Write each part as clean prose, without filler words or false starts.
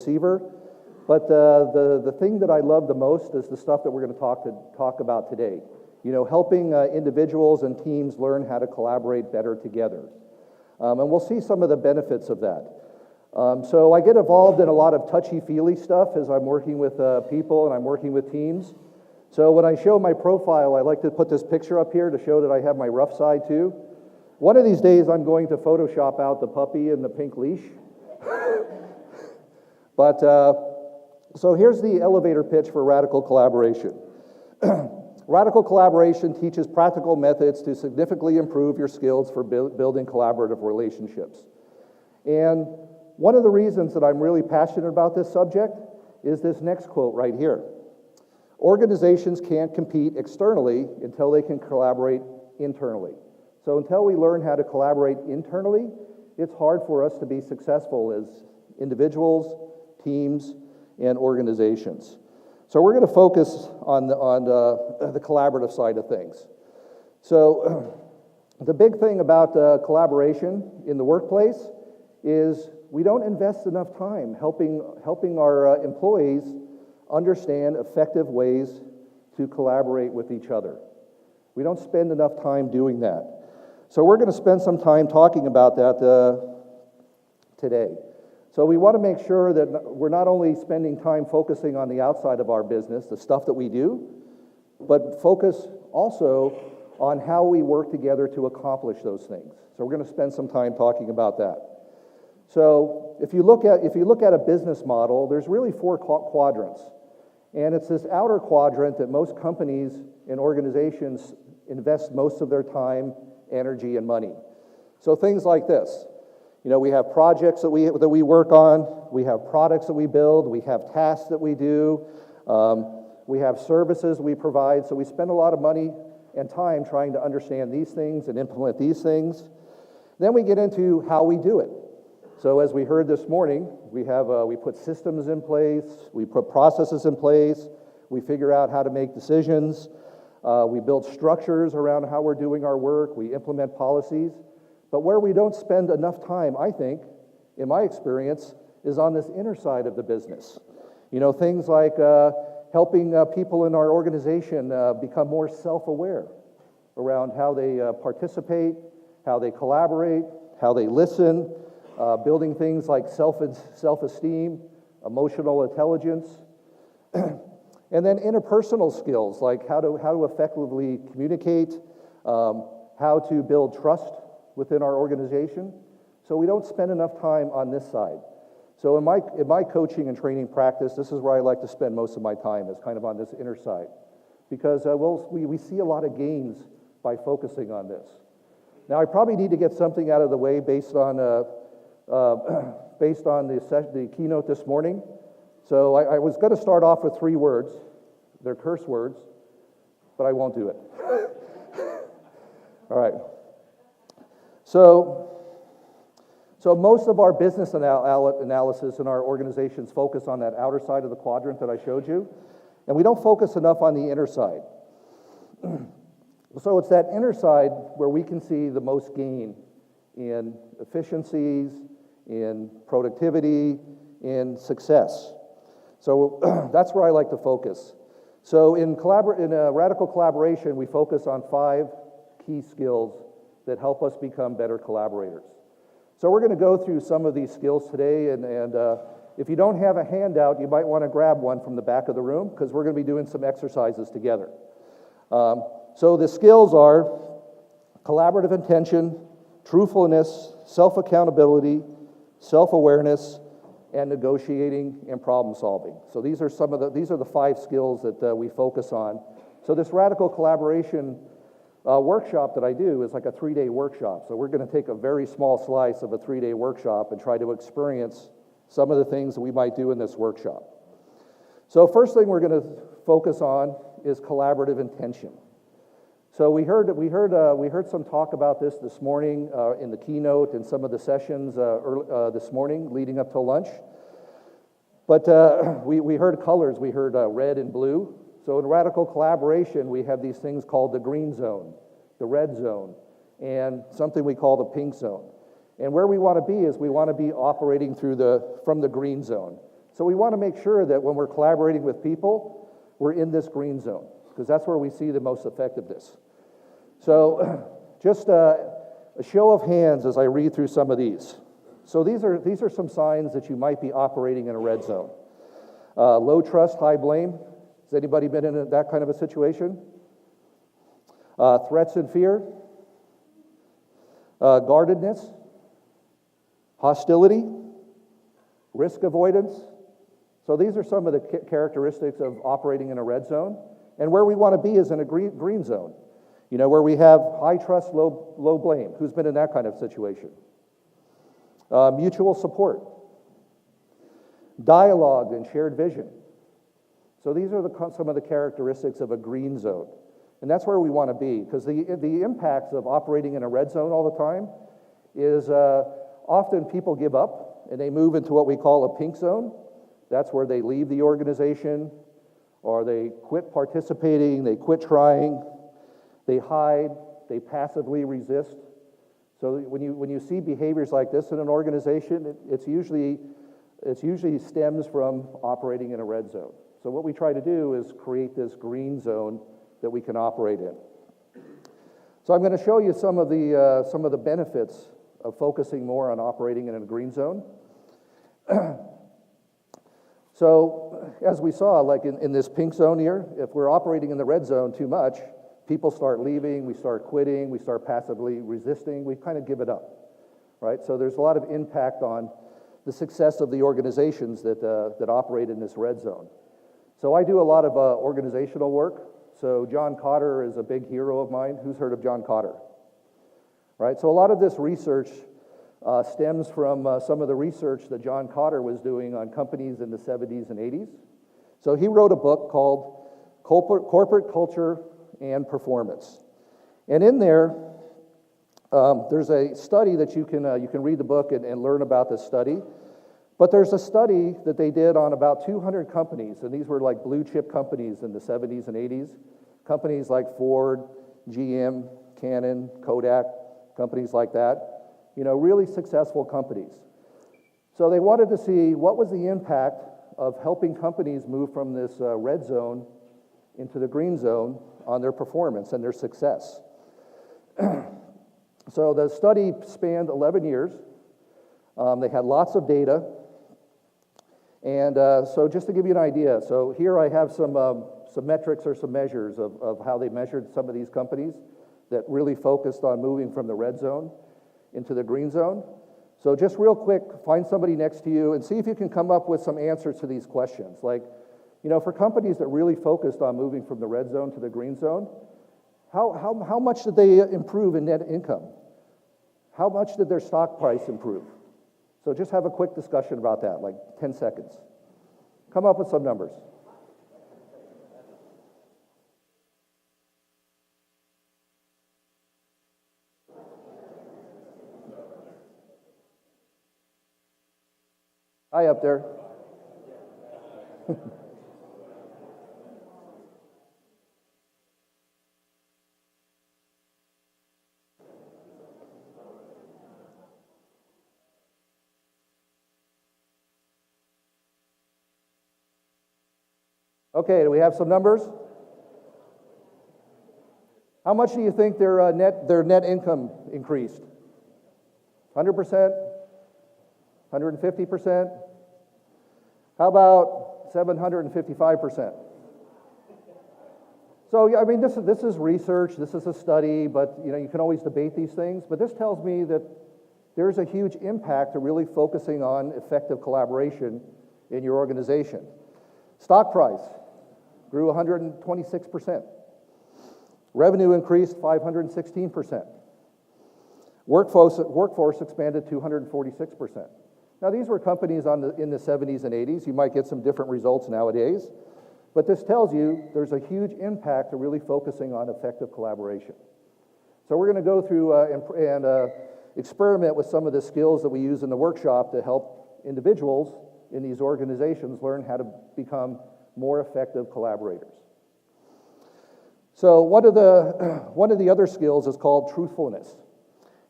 receiver. But the thing that I love the most is the stuff that we're going to talk about today. You know, helping individuals and teams learn how to collaborate better together. And we'll see some of the benefits of that. So I get involved in a lot of touchy-feely stuff as I'm working with people and I'm working with teams. So when I show my profile, I like to put this picture up here to show that I have my rough side too. One of these days, I'm going to Photoshop out the puppy and the pink leash. But, so here's the elevator pitch for radical collaboration. Radical collaboration teaches practical methods to significantly improve your skills for building collaborative relationships. And one of the reasons that I'm really passionate about this subject is this next quote right here. Organizations can't compete externally until they can collaborate internally. So until we learn how to collaborate internally, it's hard for us to be successful as individuals, teams, and organizations. So we're going to focus on the collaborative side of things. So the big thing about collaboration in the workplace is we don't invest enough time helping our employees understand effective ways to collaborate with each other. We don't spend enough time doing that. So we're going to spend some time talking about that today. So we want to make sure that we're not only spending time focusing on the outside of our business, the stuff that we do, but focus also on how we work together to accomplish those things. So we're going to spend some time talking about that. So if you look at a business model, there's really 4 quadrants. And it's this outer quadrant that most companies and organizations invest most of their time, energy, and money. So things like this. You know, we have projects that we work on, we have products that we build, we have tasks that we do, we have services we provide, so we spend a lot of money and time trying to understand these things and implement these things. Then we get into how we do it. So as we heard this morning, we put systems in place, we put processes in place, we figure out how to make decisions, we build structures around how we're doing our work, we implement policies. But where we don't spend enough time, I think, in my experience, is on this inner side of the business. You know, things like helping people in our organization become more self-aware around how they participate, how they collaborate, how they listen, building things like self-esteem, emotional intelligence, and then interpersonal skills like how to effectively communicate, how to build trust within our organization. So we don't spend enough time on this side. So in my coaching and training practice, this is where I like to spend most of my time, is kind of on this inner side, because we see a lot of gains by focusing on this. Now I probably need to get something out of the way based on the keynote this morning. So I was going to start off with 3 words. They're curse words, but I won't do it. All right. So most of our business analysis in our organizations focus on that outer side of the quadrant that I showed you, and we don't focus enough on the inner side. So it's that inner side where we can see the most gain in efficiencies, in productivity, in success. So that's where I like to focus. So in radical collaboration, we focus on 5 key skills that help us become better collaborators. So we're going to go through some of these skills today, and if you don't have a handout, you might want to grab one from the back of the room, because we're going to be doing some exercises together. So the skills are collaborative intention, truthfulness, self-accountability, self-awareness, and negotiating and problem solving. So these are the 5 skills that we focus on. So this radical collaboration workshop that I do is like a 3-day workshop. So we're going to take a very small slice of a 3-day workshop and try to experience some of the things that we might do in this workshop. So first thing we're going to focus on is collaborative intention. So we heard some talk about this morning in the keynote and some of the sessions this morning leading up to lunch. But we heard colors. We heard red and blue. So in radical collaboration, we have these things called the green zone, the red zone, and something we call the pink zone. And where we want to be is we want to be operating from the green zone. So we want to make sure that when we're collaborating with people, we're in this green zone, because that's where we see the most effectiveness. So just a show of hands as I read through some of these. So these are some signs that you might be operating in a red zone. Low trust, high blame. Has anybody been in that kind of a situation? Threats and fear. Guardedness. Hostility. Risk avoidance. So these are some of the characteristics of operating in a red zone. And where we want to be is in a green zone. You know, where we have high trust, low blame. Who's been in that kind of situation? Mutual support. Dialogue and shared vision. So these are some of the characteristics of a green zone. And that's where we want to be, because the impacts of operating in a red zone all the time is often people give up and they move into what we call a pink zone. That's where they leave the organization, or they quit participating, they quit trying, they hide, they passively resist. So when you see behaviors like this in an organization, it usually stems from operating in a red zone. So what we try to do is create this green zone that we can operate in. So I'm going to show you some of the benefits of focusing more on operating in a green zone. So as we saw, like in this pink zone here, if we're operating in the red zone too much, people start leaving, we start quitting, we start passively resisting, we kind of give it up, right? So there's a lot of impact on the success of the organizations that operate in this red zone. So I do a lot of organizational work. So John Cotter is a big hero of mine. Who's heard of John Cotter? Right, so a lot of this research stems from some of the research that John Cotter was doing on companies in the 70s and 80s. So he wrote a book called Corporate Culture and Performance. And in there, there's a study that you can read the book and learn about this study. But there's a study that they did on about 200 companies, and these were like blue chip companies in the 70s and 80s. Companies like Ford, GM, Canon, Kodak, companies like that. You know, really successful companies. So they wanted to see what was the impact of helping companies move from this red zone into the green zone on their performance and their success. So the study spanned 11 years. They had lots of data. And so just to give you an idea, so here I have some metrics or some measures of how they measured some of these companies that really focused on moving from the red zone into the green zone. So just real quick, find somebody next to you and see if you can come up with some answers to these questions. Like, you know, for companies that really focused on moving from the red zone to the green zone, how much did they improve in net income? How much did their stock price improve? So just have a quick discussion about that, like 10 seconds. Come up with some numbers. Hi up there. Okay, do we have some numbers? How much do you think their net income increased? 100%? 150%? How about 755%? So, yeah, I mean, this is research, this is a study, but you know, you can always debate these things, but this tells me that there's a huge impact to really focusing on effective collaboration in your organization. Stock price grew 126%. Revenue increased 516%. Workforce expanded 246%. Now, these were companies in the 70s and 80s. You might get some different results nowadays. But this tells you there's a huge impact to really focusing on effective collaboration. So we're going to go through and experiment with some of the skills that we use in the workshop to help individuals in these organizations learn how to become more effective collaborators. So one of the other skills is called truthfulness.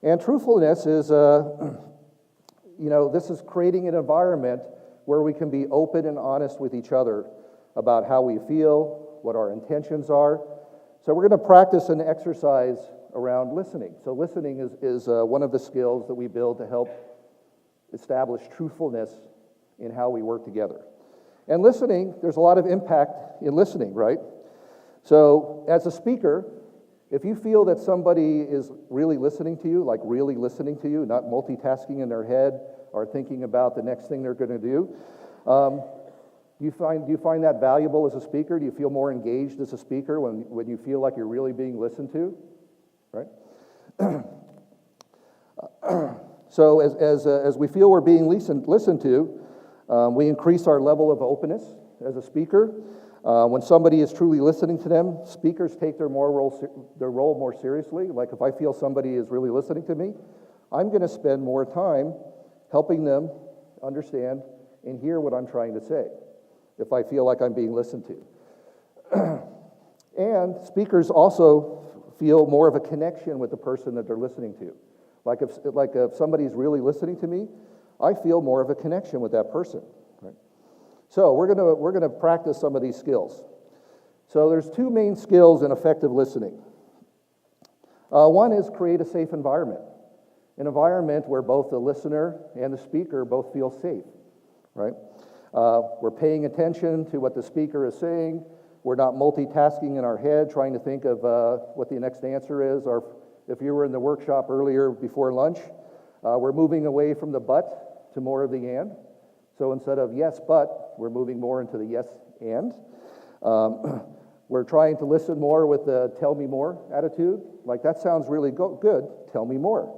And truthfulness is, this is creating an environment where we can be open and honest with each other about how we feel, what our intentions are. So we're going to practice an exercise around listening. So listening is one of the skills that we build to help establish truthfulness in how we work together. And listening, there's a lot of impact in listening, right? So as a speaker, if you feel that somebody is really listening to you, like really listening to you, not multitasking in their head or thinking about the next thing they're going to do, do you find that valuable as a speaker? Do you feel more engaged as a speaker when you feel like you're really being listened to, right? So as we feel we're being listened to, we increase our level of openness as a speaker. When somebody is truly listening to them, speakers take their role more seriously. Like if I feel somebody is really listening to me, I'm going to spend more time helping them understand and hear what I'm trying to say, if I feel like I'm being listened to. And speakers also feel more of a connection with the person that they're listening to. Like if somebody's really listening to me, I feel more of a connection with that person. Right? So we're gonna practice some of these skills. So there's two main skills in effective listening. One is create a safe environment, an environment where both the listener and the speaker both feel safe. Right? We're paying attention to what the speaker is saying. We're not multitasking in our head, trying to think of what the next answer is. Or if you were in the workshop earlier before lunch, we're moving away from the but to more of the and. So instead of yes, but, we're moving more into the yes, and. We're trying to listen more with the tell me more attitude. Like, that sounds really good, tell me more.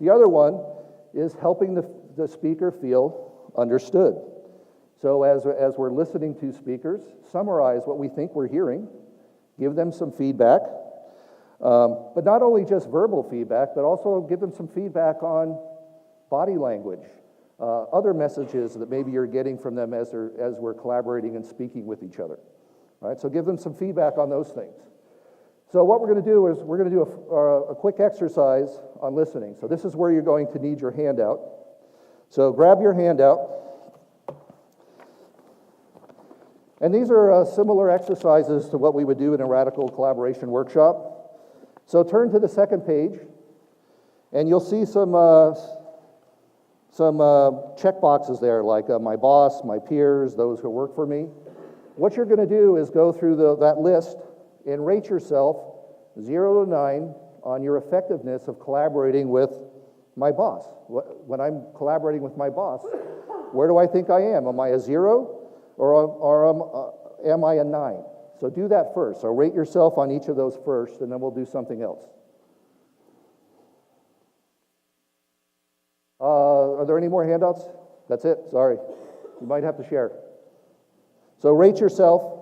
The other one is helping the speaker feel understood. So as we're listening to speakers, summarize what we think we're hearing, give them some feedback, but not only just verbal feedback, but also give them some feedback on body language, other messages that maybe you're getting from them as we're collaborating and speaking with each other. Right? So give them some feedback on those things. So what we're going to do is we're going to do a quick exercise on listening. So this is where you're going to need your handout. So grab your handout. And these are similar exercises to what we would do in a radical collaboration workshop. So turn to the second page, and you'll see some check boxes there, like my boss, my peers, those who work for me. What you're going to do is go through that list and rate yourself 0 to 9 on your effectiveness of collaborating with my boss. When I'm collaborating with my boss, where do I think I am? Am I a 0 or am I a 9? So do that first. So rate yourself on each of those first, and then we'll do something else. Are there any more handouts? That's it, sorry. You might have to share. So rate yourself.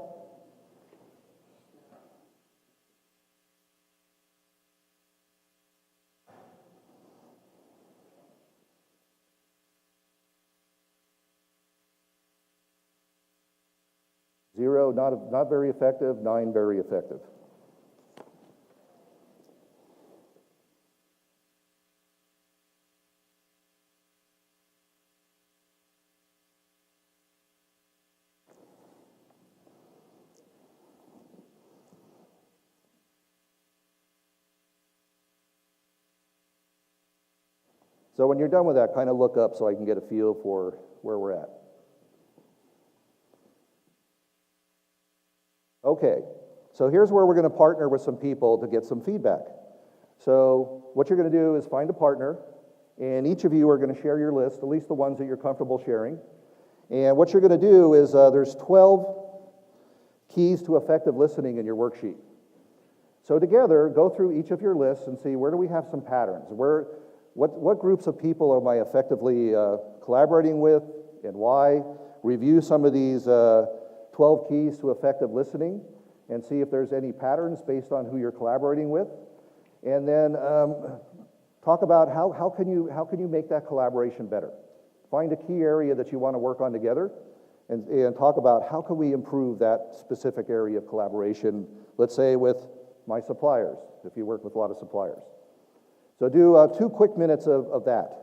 Zero, not very effective. 9, very effective. So when you're done with that, kind of look up so I can get a feel for where we're at. Okay, so here's where we're going to partner with some people to get some feedback. So what you're going to do is find a partner, and each of you are going to share your list, at least the ones that you're comfortable sharing. And what you're going to do is there's 12 keys to effective listening in your worksheet. So together, go through each of your lists and see where do we have some patterns. What groups of people am I effectively collaborating with and why? Review some of these 12 keys to effective listening and see if there's any patterns based on who you're collaborating with. And then talk about how can you make that collaboration better. Find a key area that you want to work on together and talk about how can we improve that specific area of collaboration, let's say with my suppliers, if you work with a lot of suppliers. So do 2 quick minutes of that.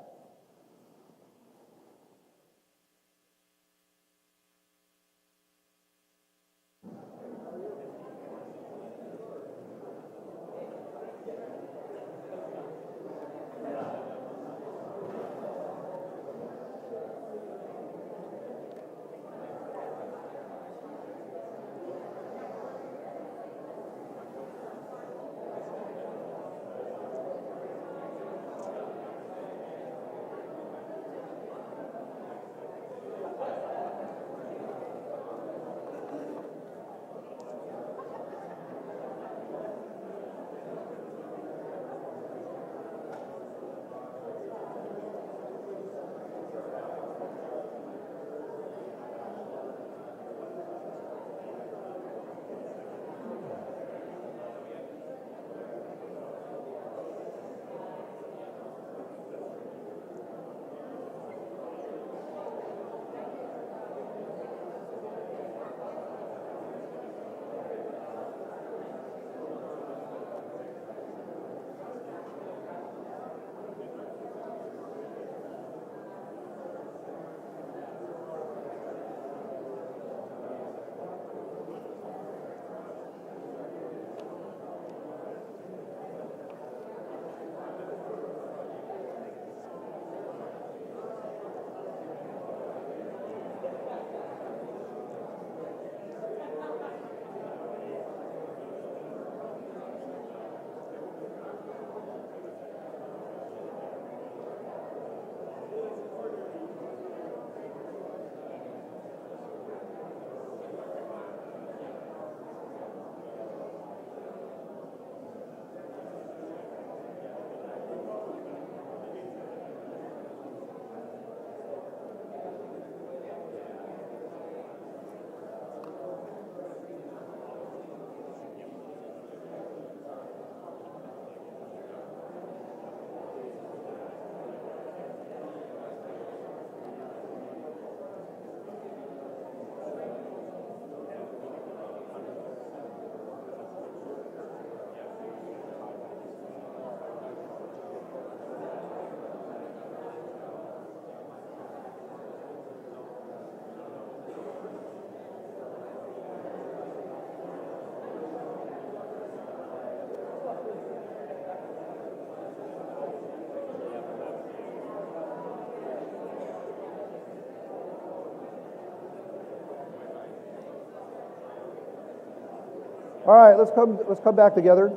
All right, let's come back together.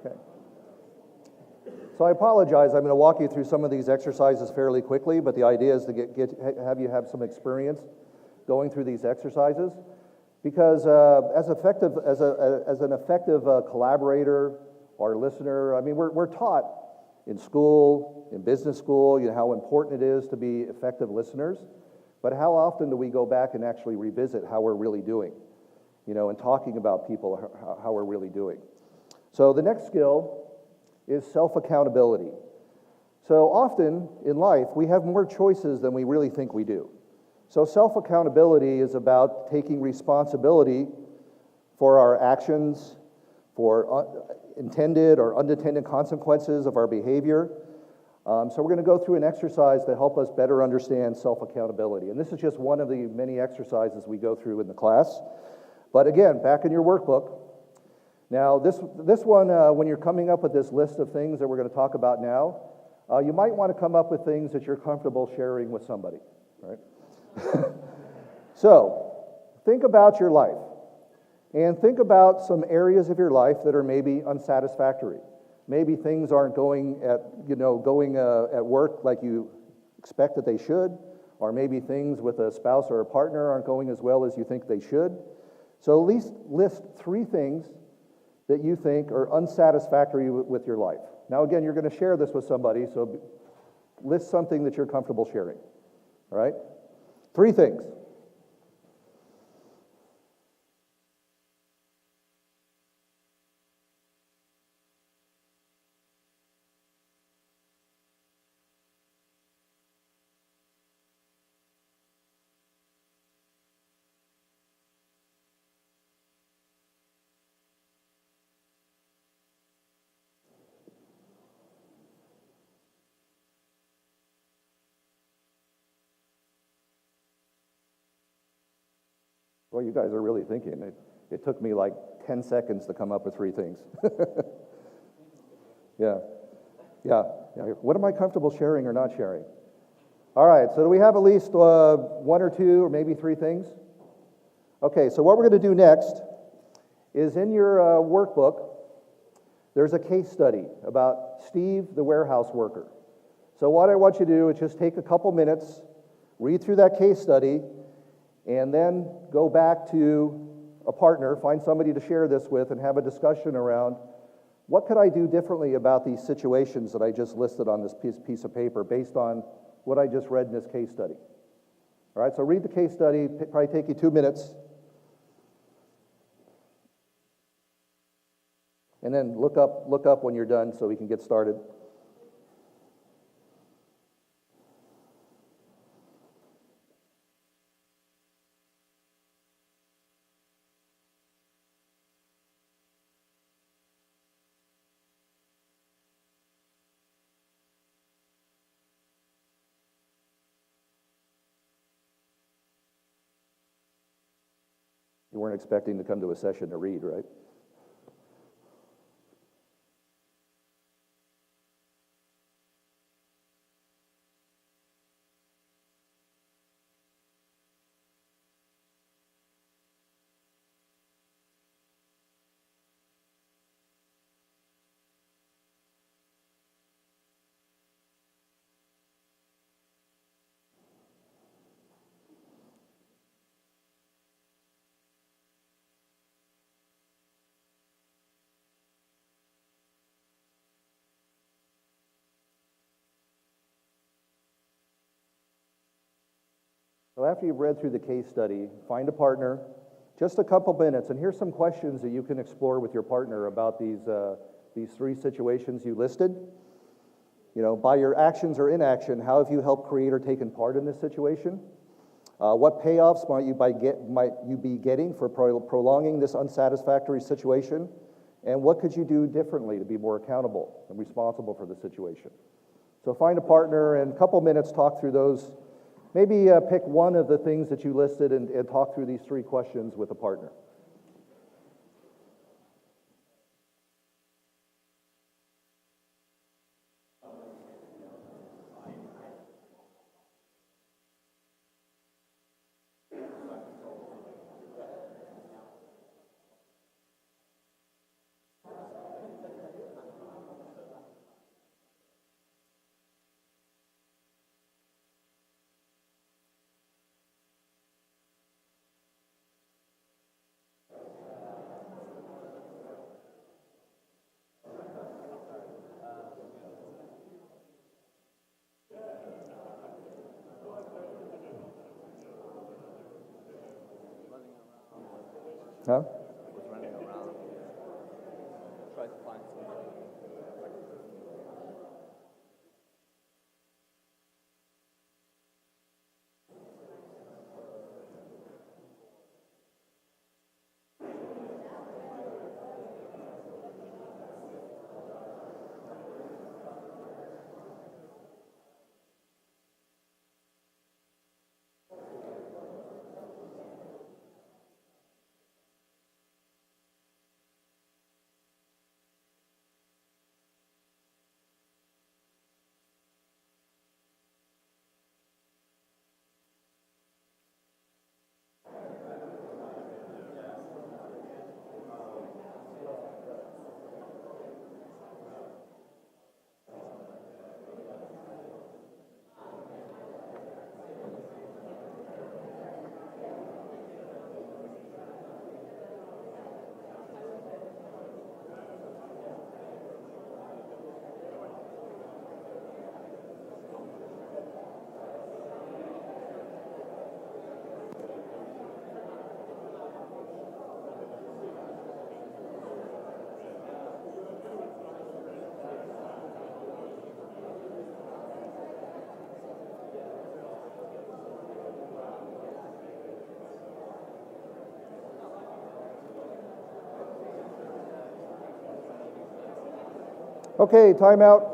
Okay. So I apologize. I'm going to walk you through some of these exercises fairly quickly, but the idea is to have you have some experience going through these exercises, because as an effective collaborator or listener, I mean, we're taught in school, in business school, how important it is to be effective listeners. But how often do we go back and actually revisit how we're really doing, and talking about people, how we're really doing? So the next skill is self-accountability. So often in life, we have more choices than we really think we do. So self-accountability is about taking responsibility for our actions, for intended or unintended consequences of our behavior. So we're going to go through an exercise to help us better understand self-accountability. And this is just one of the many exercises we go through in the class. But again, back in your workbook. Now, this one, when you're coming up with this list of things that we're going to talk about now, you might want to come up with things that you're comfortable sharing with somebody, right? So, think about your life. And think about some areas of your life that are maybe unsatisfactory. Maybe things aren't going at work like you expect that they should, or maybe things with a spouse or a partner aren't going as well as you think they should. So at least list 3 things that you think are unsatisfactory with your life. Now again, you're going to share this with somebody, so list something that you're comfortable sharing. All right? 3 things. Well, you guys are really thinking. It took me like 10 seconds to come up with 3 things. Yeah. What am I comfortable sharing or not sharing? All right, so do we have at least 1 or 2 or maybe 3 things? Okay, so what we're going to do next is in your workbook, there's a case study about Steve, the warehouse worker. So what I want you to do is just take a couple minutes, read through that case study, and then go back to a partner, find somebody to share this with, and have a discussion around what could I do differently about these situations that I just listed on this piece of paper based on what I just read in this case study. All right, so read the case study, probably take you 2 minutes, and then look up when you're done so we can get started. You weren't expecting to come to a session to read, right? So after you've read through the case study, find a partner, just a couple minutes, and here's some questions that you can explore with your partner about these 3 situations you listed. By your actions or inaction, how have you helped create or taken part in this situation? What payoffs might you be getting for prolonging this unsatisfactory situation? And what could you do differently to be more accountable and responsible for the situation? So find a partner and a couple minutes, talk through those. Maybe pick one of the things that you listed and talk through these 3 questions with a partner. Huh? Was running around. Try to find something. Okay, timeout.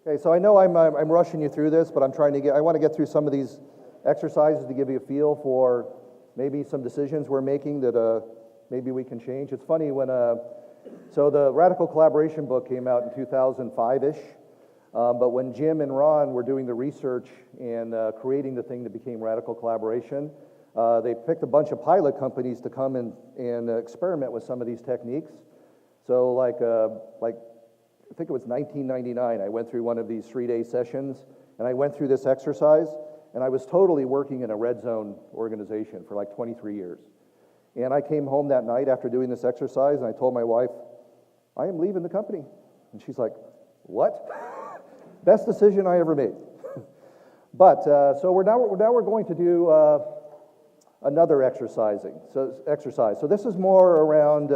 Okay, so I know I'm rushing you through this, but I want to get through some of these exercises to give you a feel for maybe some decisions we're making that maybe we can change. It's funny when, so the Radical Collaboration book came out in 2005-ish, but when Jim and Ron were doing the research and creating the thing that became Radical Collaboration, they picked a bunch of pilot companies to come and experiment with some of these techniques. So like I think it was 1999, I went through one of these 3-day sessions, and I went through this exercise, and I was totally working in a red zone organization for like 23 years. And I came home that night after doing this exercise, and I told my wife, I am leaving the company. And she's like, what? Best decision I ever made. But, so we're going to do another exercise. So this is more around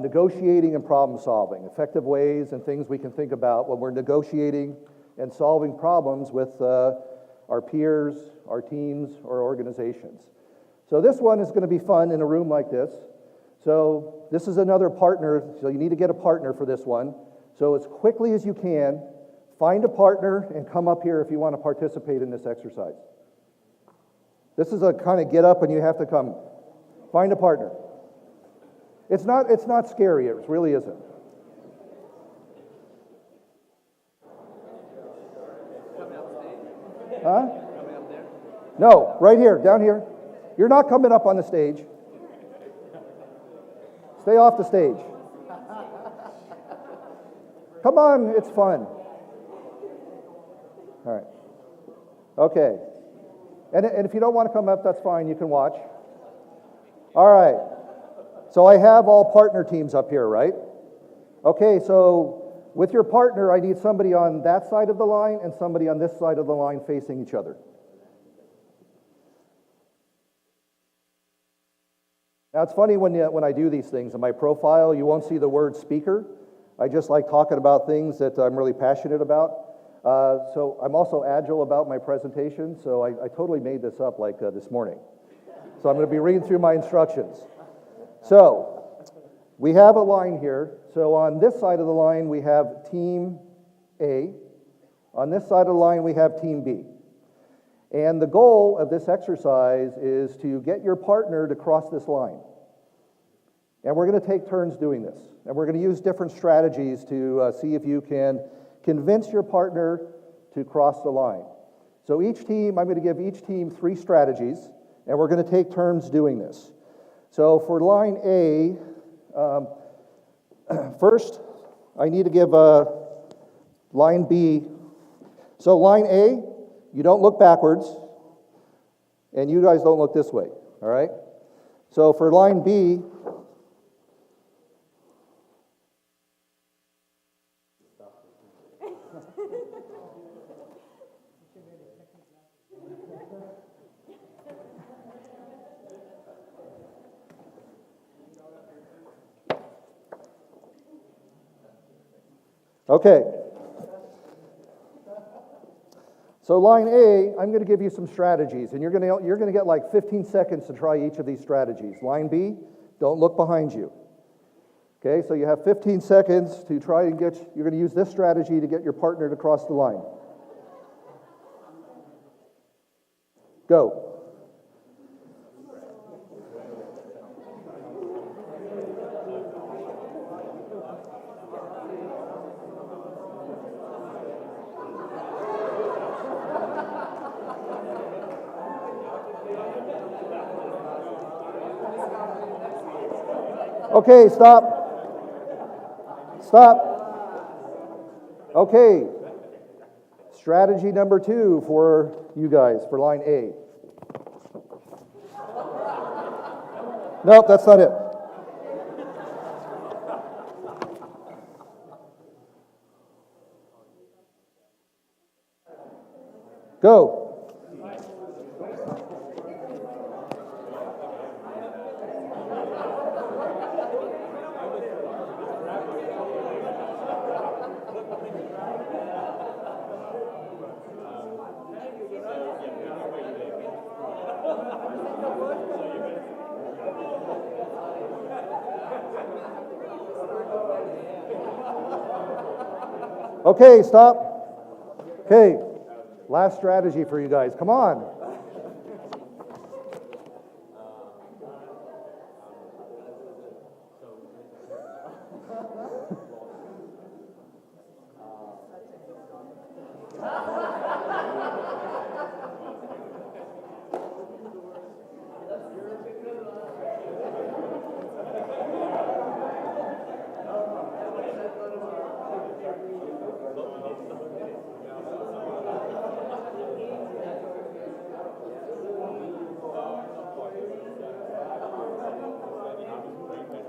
negotiating and problem solving, effective ways and things we can think about when we're negotiating and solving problems with our peers, our teams, or organizations. So this one is going to be fun in a room like this. So this is another partner, so you need to get a partner for this one. So as quickly as you can, find a partner and come up here if you want to participate in this exercise. This is a kind of get up and you have to come. Find a partner. It's not scary, it really isn't. Coming up stage? Huh? Coming up there? No, right here, down here. You're not coming up on the stage. Stay off the stage. Come on, it's fun. All right. Okay. And if you don't want to come up, that's fine, you can watch. All right. So I have all partner teams up here, right? Okay, so with your partner, I need somebody on that side of the line and somebody on this side of the line facing each other. Now, it's funny when I do these things, in my profile, you won't see the word speaker. I just like talking about things that I'm really passionate about. So I'm also agile about my presentation, so I totally made this up like this morning. So I'm going to be reading through my instructions. So we have a line here. So on this side of the line, we have Team A. On this side of the line, we have Team B. And the goal of this exercise is to get your partner to cross this line. And we're going to take turns doing this. And we're going to use different strategies to see if you can convince your partner to cross the line. So each team, I'm going to give each team 3 strategies, and we're going to take turns doing this. So for line A, first, I need to give line B. So line A, you don't look backwards, and you guys don't look this way, all right? So for line B, Okay. So line A, I'm going to give you some strategies, and you're going to get like 15 seconds to try each of these strategies. Line B, don't look behind you. Okay, so you have 15 seconds to try and you're going to use this strategy to get your partner to cross the line. Go. Okay, stop. Stop. Okay. Strategy number 2 for you guys, for line A. Nope, that's not it. Go. Okay, stop. Okay, last strategy for you guys. Come on.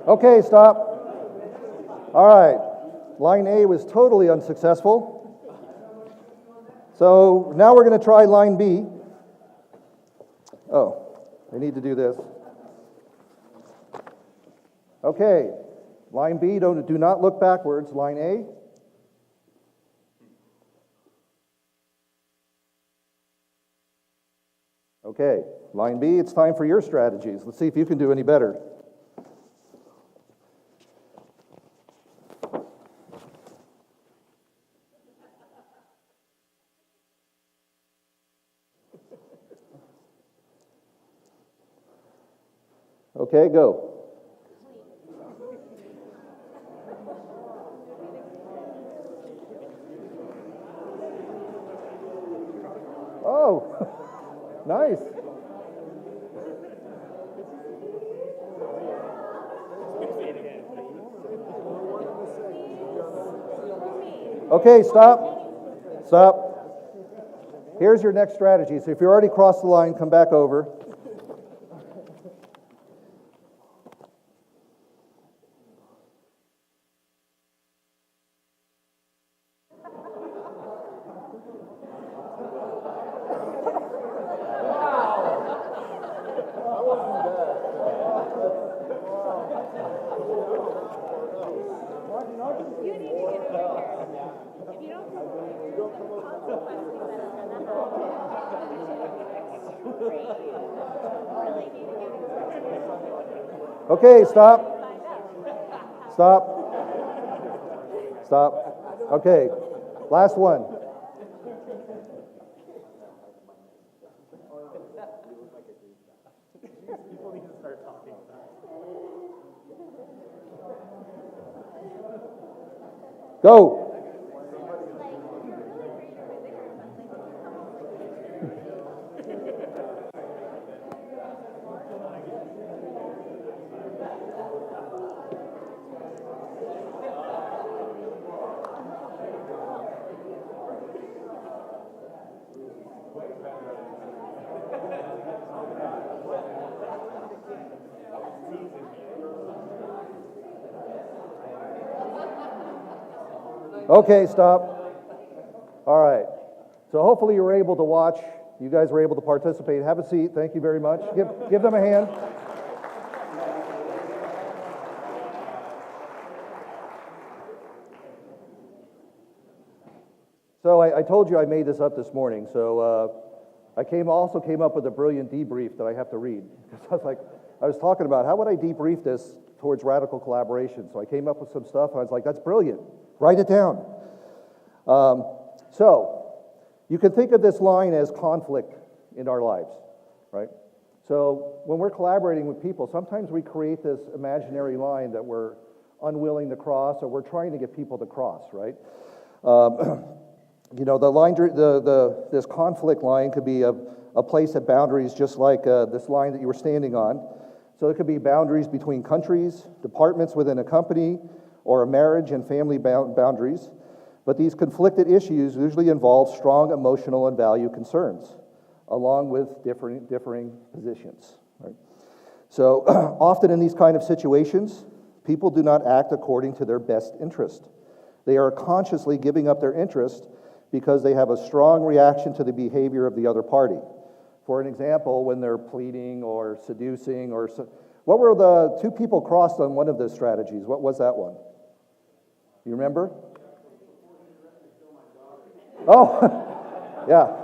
Okay, stop. All right. Line A was totally unsuccessful. So now we're going to try line B. Oh, I need to do this. Okay. Line B, do not look backwards. Line A. Okay. Line B, it's time for your strategies. Let's see if you can do any better. Okay, go. Oh, nice. Okay, stop. Stop. Here's your next strategy. So if you already crossed the line, come back over. Okay, stop. Stop. Stop. Okay, last one. Go. Okay, stop. All right. So hopefully you were able to watch. You guys were able to participate. Have a seat. Thank you very much. Give them a hand. So I told you I made this up this morning, so I also came up with a brilliant debrief that I have to read. Because I was talking about how would I debrief this towards radical collaboration. So I came up with some stuff, and I was like, that's brilliant. Write it down. So you can think of this line as conflict in our lives, right? So when we're collaborating with people, sometimes we create this imaginary line that we're unwilling to cross, or we're trying to get people to cross, right? You know, the line, this conflict line could be a place of boundaries, just like this line that you were standing on. So it could be boundaries between countries, departments within a company, or a marriage and family boundaries. But these conflicted issues usually involve strong emotional and value concerns, along with differing positions. Right? So often in these kind of situations, people do not act according to their best interest. They are consciously giving up their interest because they have a strong reaction to the behavior of the other party. For an example, when they're pleading or seducing what were the two people crossed on one of the strategies? What was that one? You remember? Oh, yeah.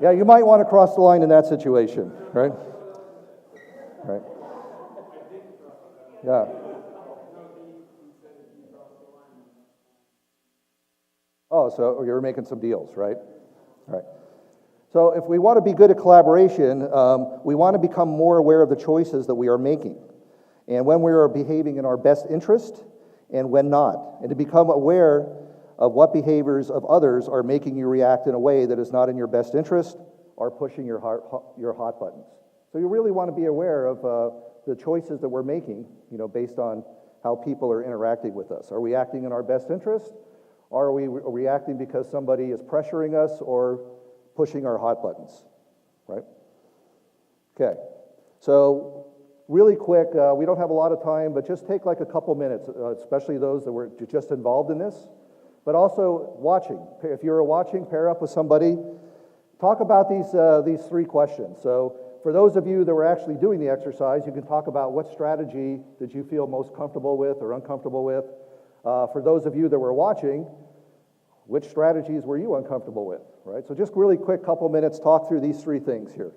Yeah, you might want to cross the line in that situation, right? Right. Yeah. Oh, so you're making some deals, right? Right. So if we want to be good at collaboration, we want to become more aware of the choices that we are making, and when we are behaving in our best interest and when not, and to become aware of what behaviors of others are making you react in a way that is not in your best interest or pushing your hot buttons. So you really want to be aware of the choices that we're making, you know, based on how people are interacting with us. Are we acting in our best interest? Or are we reacting because somebody is pressuring us or pushing our hot buttons, right? Okay, so really quick, we don't have a lot of time, but just take like a couple minutes, especially those that were just involved in this, but also watching. If you're watching, pair up with somebody. Talk about these three questions. So for those of you that were actually doing the exercise, you can talk about what strategy did you feel most comfortable with or uncomfortable with. For those of you that were watching, which strategies were you uncomfortable with, right? So just really quick couple minutes, talk through these three things here.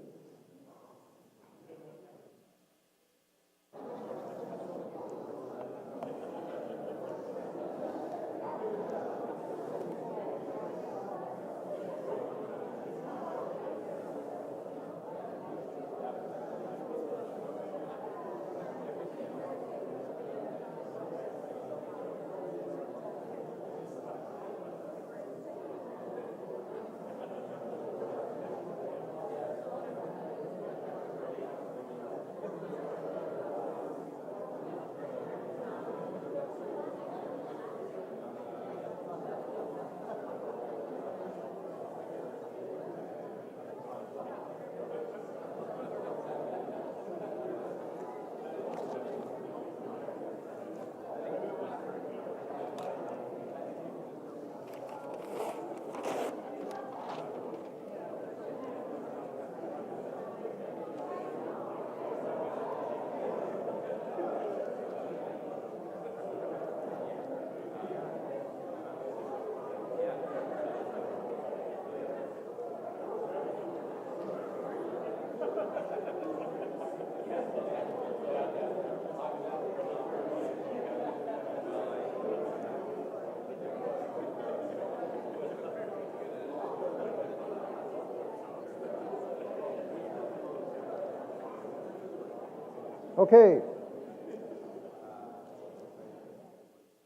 Okay.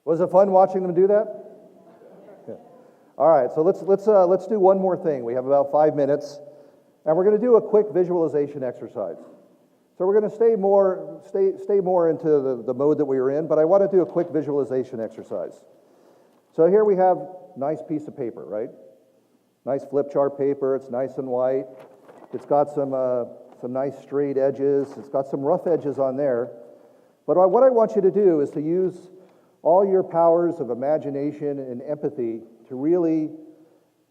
Was it fun watching them do that? Yeah. All right, so let's do one more thing. We have about 5 minutes, and we're going to do a quick visualization exercise. So we're going to stay more into the mode that we were in, but I want to do a quick visualization exercise. So here we have a nice piece of paper, right? Nice flip chart paper. It's nice and white. It's got some nice straight edges. It's got some rough edges on there. But what I want you to do is to use all your powers of imagination and empathy to really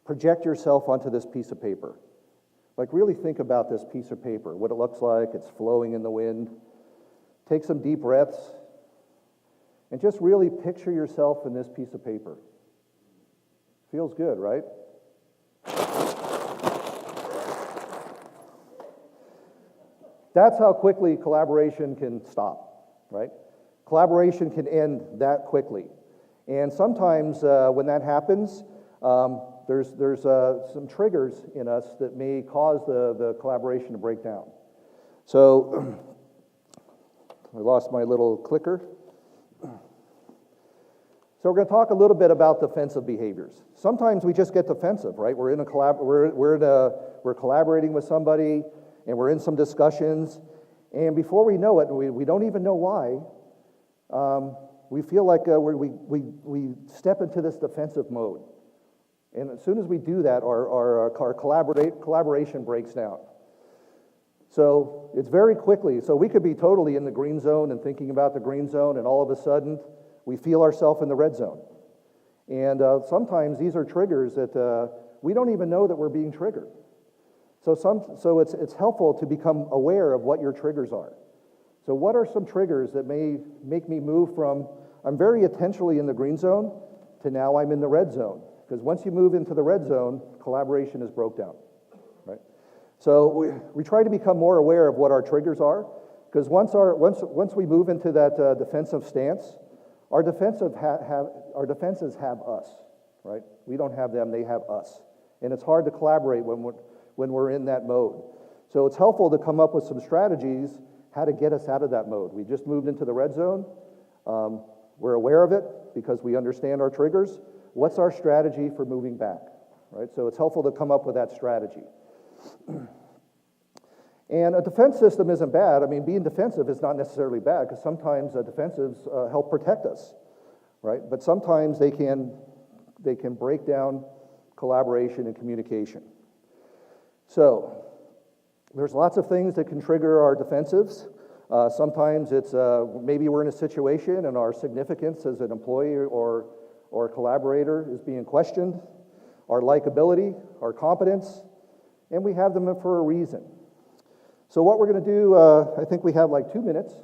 project yourself onto this piece of paper. Like really think about this piece of paper, what it looks like, it's flowing in the wind. Take some deep breaths and just really picture yourself in this piece of paper. Feels good, right? That's how quickly collaboration can stop, right? Collaboration can end that quickly. And sometimes when that happens, there's some triggers in us that may cause the collaboration to break down. So, I lost my little clicker. So we're going to talk a little bit about defensive behaviors. Sometimes we just get defensive, right? We're collaborating with somebody, and we're in some discussions, and before we know it, we don't even know why. We feel like we step into this defensive mode, and as soon as we do that, our collaboration breaks down. So it's very quickly. So we could be totally in the green zone and thinking about the green zone, and all of a sudden, we feel ourselves in the red zone. And sometimes these are triggers that we don't even know that we're being triggered. So it's helpful to become aware of what your triggers are. So what are some triggers that may make me move from, I'm very intentionally in the green zone, to now I'm in the red zone? Because once you move into the red zone, collaboration is broke down, right? So we try to become more aware of what our triggers are, because once we move into that defensive stance, our defenses have us, right? We don't have them, they have us. And it's hard to collaborate when we're in that mode. So it's helpful to come up with some strategies how to get us out of that mode. We just moved into the red zone. We're aware of it because we understand our triggers. What's our strategy for moving back, right? So it's helpful to come up with that strategy. And a defense system isn't bad. I mean, being defensive is not necessarily bad, because sometimes defensives help protect us, right? But sometimes they can break down collaboration and communication. So there's lots of things that can trigger our defensives. Sometimes it's maybe we're in a situation and our significance as an employee or collaborator is being questioned, our likability, our competence, and we have them for a reason. So what we're going to do, I think we have like 2 minutes,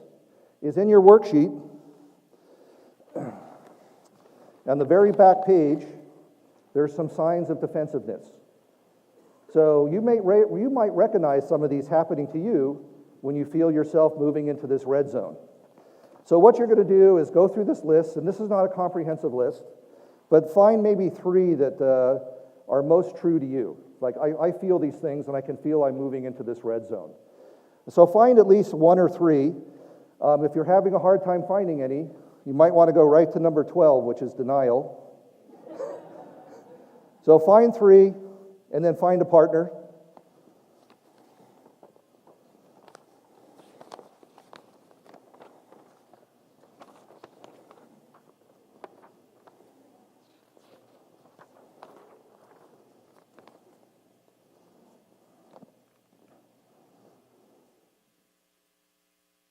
is in your worksheet, on the very back page, there's some signs of defensiveness. So you might recognize some of these happening to you when you feel yourself moving into this red zone. So what you're going to do is go through this list, and this is not a comprehensive list, but find maybe 3 that are most true to you. Like, I feel these things, and I can feel I'm moving into this red zone. So find at least 1 or 3. If you're having a hard time finding any, you might want to go right to number 12, which is denial. So find 3, and then find a partner.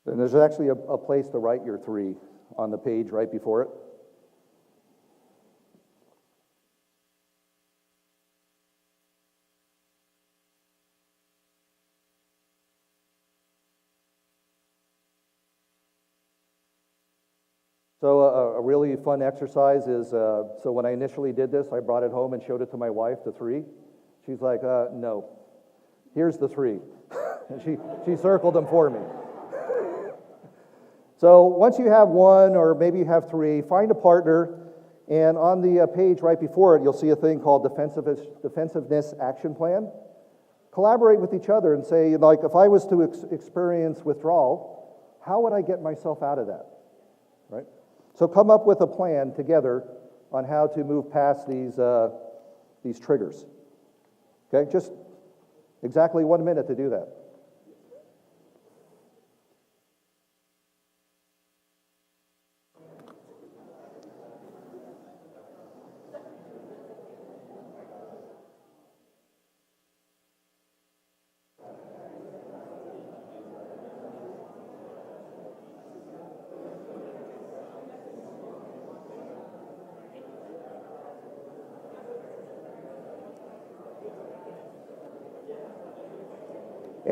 And there's actually a place to write your 3 on the page right before it. So a really fun exercise is, so when I initially did this, I brought it home and showed it to my wife, the 3. She's like, no, here's the 3. And she circled them for me. So once you have 1, or maybe you have 3, find a partner, and on the page right before it, you'll see a thing called Defensiveness Action Plan. Collaborate with each other and say, like, if I was to experience withdrawal, how would I get myself out of that, right? So come up with a plan together on how to move past these triggers. Okay, just exactly 1 minute to do that.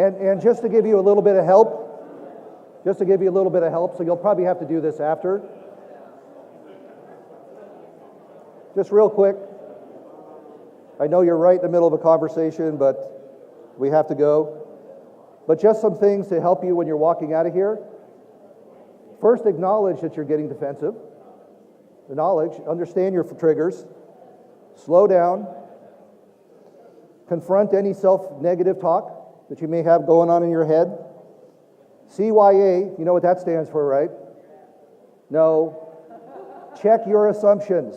And just to give you a little bit of help, so you'll probably have to do this after. Just real quick, I know you're right in the middle of a conversation, but we have to go. But just some things to help you when you're walking out of here. First, acknowledge that you're getting defensive. Acknowledge, understand your triggers. Slow down. Confront any self-negative talk that you may have going on in your head. CYA, you know what that stands for, right? No. Check your assumptions.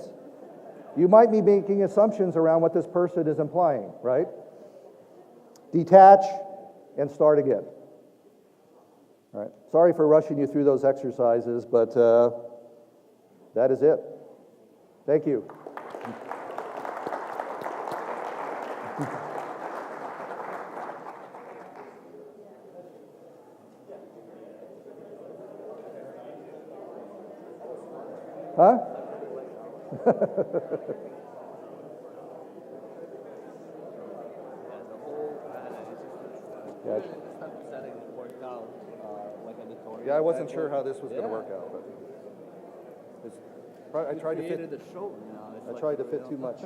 You might be making assumptions around what this person is implying, right? Detach and start again. All right. Sorry for rushing you through those exercises, but that is it. Thank you. Huh? Yeah, start setting workout like editorial. Yeah, I wasn't sure how this was going to work out, but I tried to fit. Created a show now. I tried to fit too much.